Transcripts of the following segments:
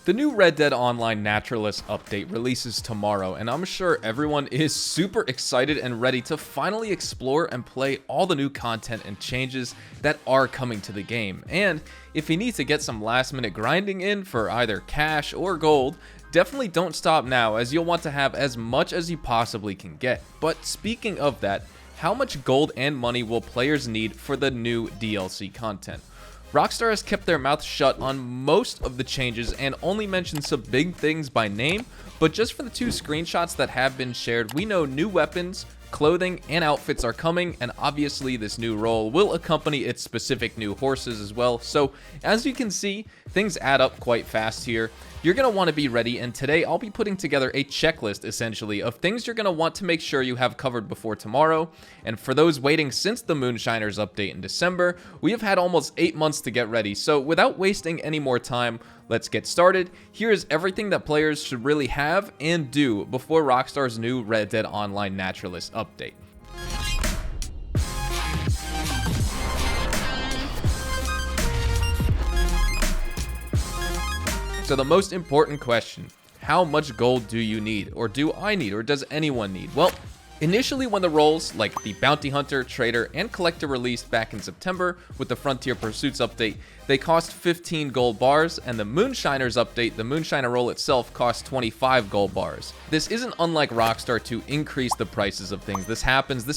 The new Red Dead Online Naturalist update releases tomorrow, and I'm sure everyone is super excited and ready to finally explore and play all the new content and changes that are coming to the game. And if you need to get some last minute grinding in for either cash or gold, definitely don't stop now, as you'll want to have as much as you possibly can get. But speaking of that, how much gold and money will players need for the new DLC content? Rockstar has kept their mouth shut on most of the changes and only mentioned some big things by name, but just for the two screenshots that have been shared, we know new weapons, clothing, and outfits are coming, and obviously this new role will accompany its specific new horses as well. So as you can see, things add up quite fast here. You're going to want to be ready, and today I'll be putting together a checklist essentially of things you're going to want to make sure you have covered before tomorrow. And for those waiting since the Moonshiners update in December, we have had almost 8 months to get ready. So without wasting any more time, let's get started. Here is everything that players should really have and do before Rockstar's new Red Dead Online Naturalist update. So the most important question, how much gold do you need? Or do I need? Or does anyone need? Well, initially when the roles like the Bounty Hunter, Trader, and Collector released back in September with the Frontier Pursuits update, they cost 15 gold bars, and the Moonshiners update, the Moonshiner role itself, cost 25 gold bars. This isn't unlike Rockstar to increase the prices of things. This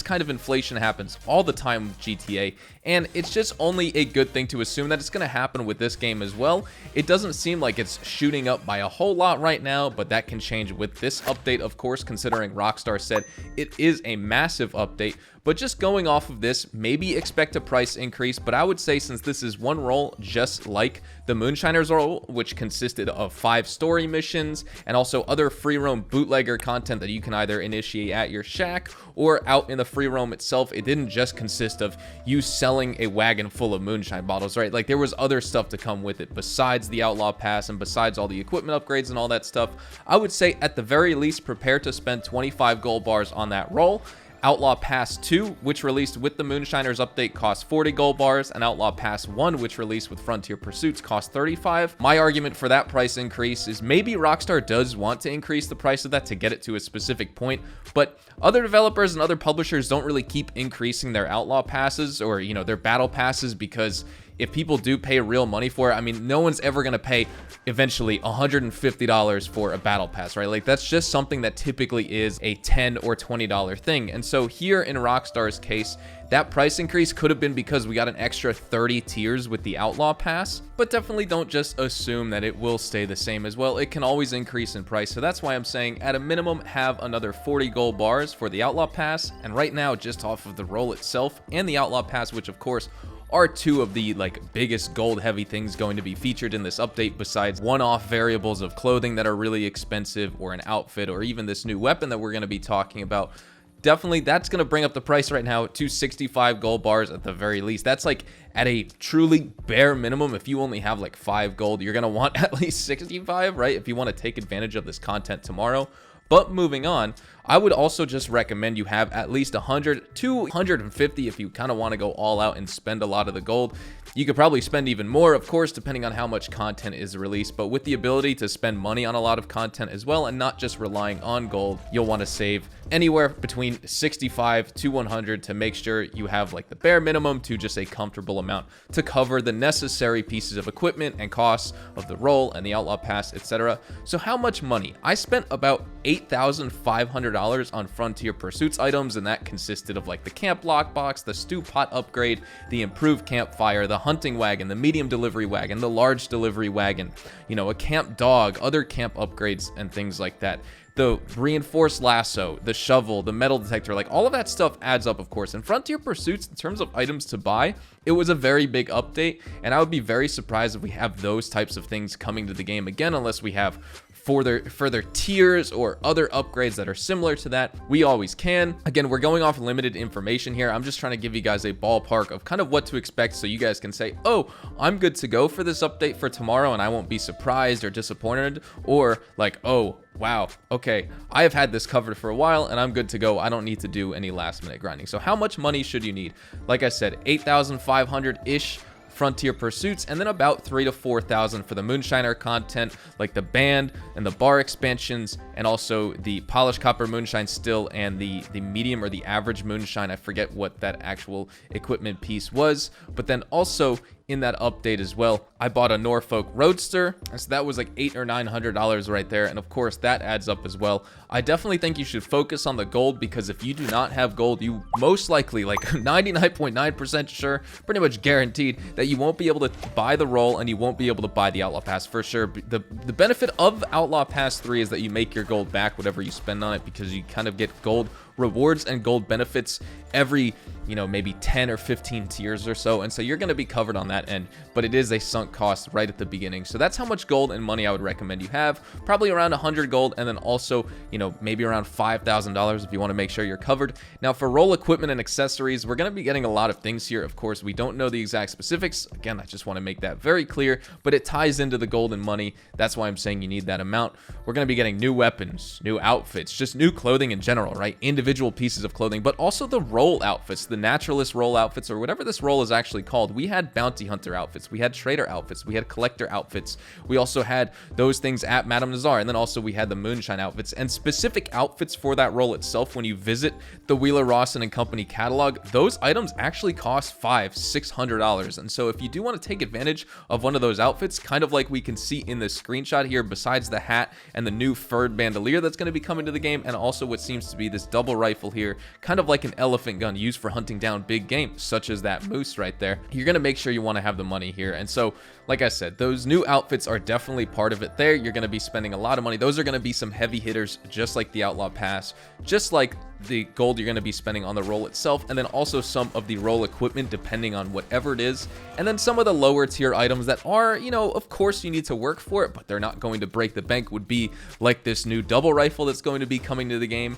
kind of inflation happens all the time with GTA, and it's just only a good thing to assume that it's going to happen with this game as well. It doesn't seem like it's shooting up by a whole lot right now, but that can change with this update, of course, considering Rockstar said it is a massive update. But just going off of this, maybe expect a price increase, but I would say since this is one role just like the Moonshiners role, which consisted of 5 story missions and also other free roam bootlegger content that you can either initiate at your shack or out in the free roam itself, it didn't just consist of you selling a wagon full of moonshine bottles, right? Like there was other stuff to come with it besides the Outlaw Pass and besides all the equipment upgrades and all that stuff. I would say at the very least prepare to spend 25 gold bars on that role. Outlaw Pass 2, which released with the Moonshiners update, cost 40 gold bars, and Outlaw Pass 1, which released with Frontier Pursuits, cost 35. My argument for that price increase is maybe Rockstar does want to increase the price of that to get it to a specific point, but other developers and other publishers don't really keep increasing their Outlaw Passes or, you know, their Battle Passes, because if people do pay real money for it, I mean, no one's ever going to pay eventually $150 for a battle pass, right? Like that's just something that typically is a $10 or $20 thing. And so here in Rockstar's case, that price increase could have been because we got an extra 30 tiers with the Outlaw Pass, but definitely don't just assume that it will stay the same as well. It can always increase in price. So that's why I'm saying at a minimum, have another 40 gold bars for the Outlaw Pass. And right now, just off of the role itself and the Outlaw Pass, which of course are two of the biggest gold heavy things going to be featured in this update, besides one-off variables of clothing that are really expensive, or an outfit, or even this new weapon that we're going to be talking about. Definitely that's going to bring up the price right now to 65 gold bars at the very least. That's like at a truly bare minimum. If you only have like 5 gold, you're going to want at least 65, right? If you want to take advantage of this content tomorrow. But moving on, I would also just recommend you have at least 100 to 150 if you kind of want to go all out and spend a lot of the gold. You could probably spend even more, of course, depending on how much content is released, but with the ability to spend money on a lot of content as well and not just relying on gold, you'll want to save anywhere between 65 to 100 to make sure you have like the bare minimum to just a comfortable amount to cover the necessary pieces of equipment and costs of the role and the Outlaw Pass, etc. So how much money? I spent about $8,500 on Frontier Pursuits items, and that consisted of like the camp lockbox, the stew pot upgrade, the improved campfire, the hunting wagon, the medium delivery wagon, the large delivery wagon, you know, a camp dog, other camp upgrades and things like that. The reinforced lasso, the shovel, the metal detector, like all of that stuff adds up, of course. And Frontier Pursuits, in terms of items to buy, it was a very big update, and I would be very surprised if we have those types of things coming to the game again, unless we have further tiers or other upgrades that are similar to that. We always can. Again, we're going off limited information here. I'm just trying to give you guys a ballpark of kind of what to expect, so you guys can say, oh, I'm good to go for this update for tomorrow, and I won't be surprised or disappointed, or like, oh, wow, okay, I have had this covered for a while and I'm good to go. I don't need to do any last minute grinding. So how much money should you need? Like I said, 8,500-ish Frontier Pursuits, and then about 3,000 to 4,000 for the Moonshiner content, like the band and the bar expansions, and also the polished copper moonshine still, and the medium or the average moonshine. I forget what that actual equipment piece was, but then also in that update as well, I bought a Norfolk Roadster, and so that was like $800 or $900 right there, and of course that adds up as well. I definitely think you should focus on the gold, because if you do not have gold, you most likely, like 99.9% sure, pretty much guaranteed, that you won't be able to buy the roll and you won't be able to buy the Outlaw Pass for sure. The benefit of Outlaw Pass 3 is that you make your gold back whatever you spend on it, because you kind of get gold rewards and gold benefits every, you know, maybe 10 or 15 tiers or so, and so you're going to be covered on that end, but it is a sunk cost right at the beginning. So that's how much gold and money I would recommend you have, probably around 100 gold, and then also, you know, maybe around $5,000 if you want to make sure you're covered. Now for roll equipment and accessories, we're going to be getting a lot of things here. Of course, we don't know the exact specifics. Again, I just want to make that very clear, but it ties into the gold and money. That's why I'm saying you need that amount. We're going to be getting new weapons, new outfits, just new clothing in general, right? Individual pieces of clothing, but also the roll outfits, the Naturalist roll outfits, or whatever this roll is actually called. We had bounty hunter outfits, we had trader outfits, we had collector outfits, we also had those things at Madame Nazar, and then also we had the moonshine outfits and specific outfits for that roll itself. When you visit the Wheeler Rawson and Company catalog, those items actually cost $500-600, and so if you do want to take advantage of one of those outfits, kind of like we can see in this screenshot here, besides the hat and the new furred bandolier that's going to be coming to the game, and also what seems to be this double rifle here, kind of like an elephant gun used for hunting down big game, such as that moose right there, you're going to make sure you want to have the money here. And so, like I said, those new outfits are definitely part of it there. You're going to be spending a lot of money. Those are going to be some heavy hitters, just like the Outlaw Pass, just like the gold you're going to be spending on the roll itself, and then also some of the roll equipment depending on whatever it is, and then some of the lower tier items that are, you know, of course you need to work for it, but they're not going to break the bank, would be like this new double rifle that's going to be coming to the game.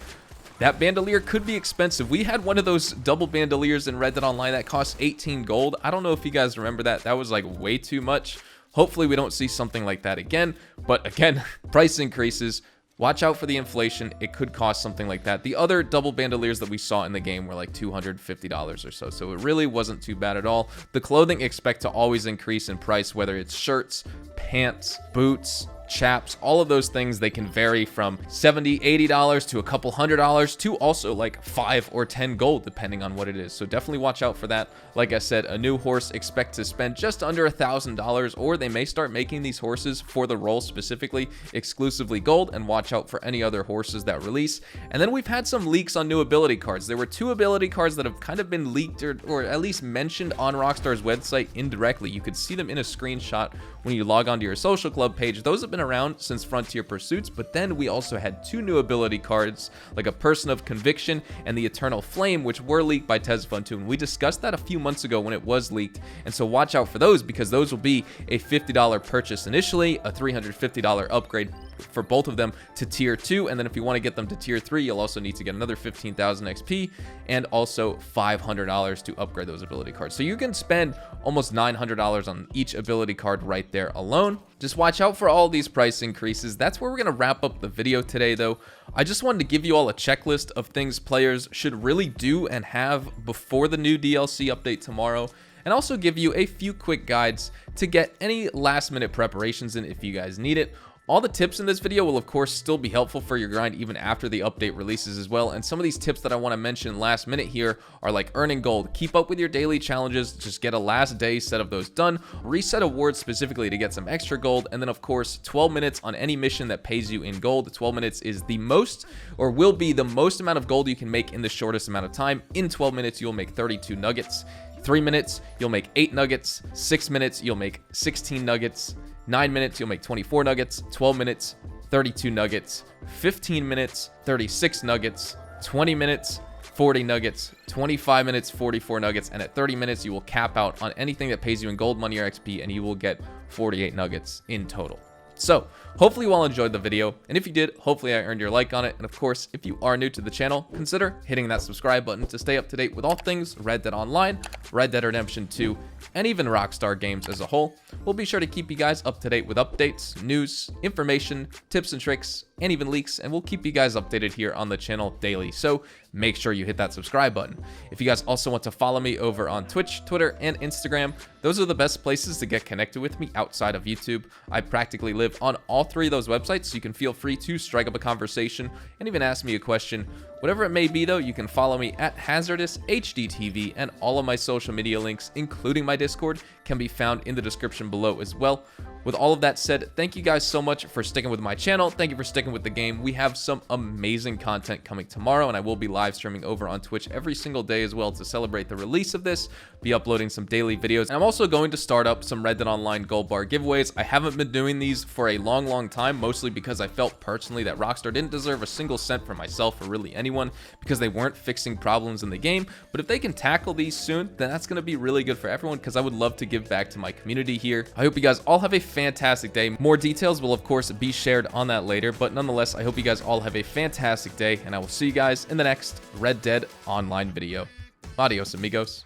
That bandolier could be expensive. We had one of those double bandoliers in Red Dead Online that cost 18 gold. I don't know if you guys remember that. That was like way too much. Hopefully we don't see something like that again. But again, price increases. Watch out for the inflation. It could cost something like that. The other double bandoliers that we saw in the game were like $250 or so. So it really wasn't too bad at all. The clothing, expect to always increase in price, whether it's shirts, pants, boots, chaps, all of those things. They can vary from $70-80 to a couple $100 to also like 5 or 10 gold, depending on what it is. So definitely watch out for that. Like I said, a new horse, expect to spend just under $1,000, or they may start making these horses for the roll specifically exclusively gold, and watch out for any other horses that release. And then we've had some leaks on new ability cards. There were 2 ability cards that have kind of been leaked, or at least mentioned on Rockstar's website indirectly. You could see them in a screenshot when you log onto your social club page. Those have been around since Frontier Pursuits, but then we also had 2 new ability cards, like a Person of Conviction and the Eternal Flame, which were leaked by Tezfuntoon. We discussed that a few months ago when it was leaked, and so watch out for those, because those will be a $50 purchase initially, a $350 upgrade for both of them to tier 2, and then if you want to get them to tier 3, you'll also need to get another 15,000 XP and also $500 to upgrade those ability cards. So you can spend almost $900 on each ability card right there alone. Just watch out for all these price increases. That's where we're going to wrap up the video today, though. I just wanted to give you all a checklist of things players should really do and have before the new DLC update tomorrow, and also give you a few quick guides to get any last minute preparations in if you guys need it. All the tips in this video will of course still be helpful for your grind even after the update releases as well, and some of these tips that I want to mention last minute here are like earning gold, keep up with your daily challenges, just get a last day set of those done, reset awards specifically to get some extra gold, and then of course 12 minutes on any mission that pays you in gold. 12 minutes is the most, or will be the most amount of gold you can make in the shortest amount of time. In 12 minutes you'll make 32 nuggets, 3 minutes you'll make 8 nuggets, 6 minutes you'll make 16 nuggets, 9 minutes, you'll make 24 nuggets, 12 minutes, 32 nuggets, 15 minutes, 36 nuggets, 20 minutes, 40 nuggets, 25 minutes, 44 nuggets, and at 30 minutes, you will cap out on anything that pays you in gold, money, or XP, and you will get 48 nuggets in total. So, hopefully you all enjoyed the video, and if you did, hopefully I earned your like on it, and of course, if you are new to the channel, consider hitting that subscribe button to stay up to date with all things Red Dead Online, Red Dead Redemption 2, and even Rockstar games as a whole. We'll be sure to keep you guys up to date with updates, news, information, tips and tricks, and even leaks, and we'll keep you guys updated here on the channel daily, so make sure you hit that subscribe button. If you guys also want to follow me over on Twitch, Twitter, and Instagram, those are the best places to get connected with me outside of YouTube. I practically live on all 3 of those websites, so you can feel free to strike up a conversation and even ask me a question. Whatever it may be though, you can follow me at HazardousHDTV, and all of my social media links, including my Discord, can be found in the description below as well. With all of that said, thank you guys so much for sticking with my channel. Thank you for sticking with the game. We have some amazing content coming tomorrow, and I will be live streaming over on Twitch every single day as well to celebrate the release of this, be uploading some daily videos. And I'm also going to start up some Red Dead Online gold bar giveaways. I haven't been doing these for a long time, mostly because I felt personally that Rockstar didn't deserve a single cent for myself or really anyone, because they weren't fixing problems in the game. But if they can tackle these soon, then that's going to be really good for everyone, because I would love to give back to my community here. I hope you guys all have a fantastic day. More details will of course be shared on that later, but nonetheless, I hope you guys all have a fantastic day, and I will see you guys in the next Red Dead Online video. Adios, amigos.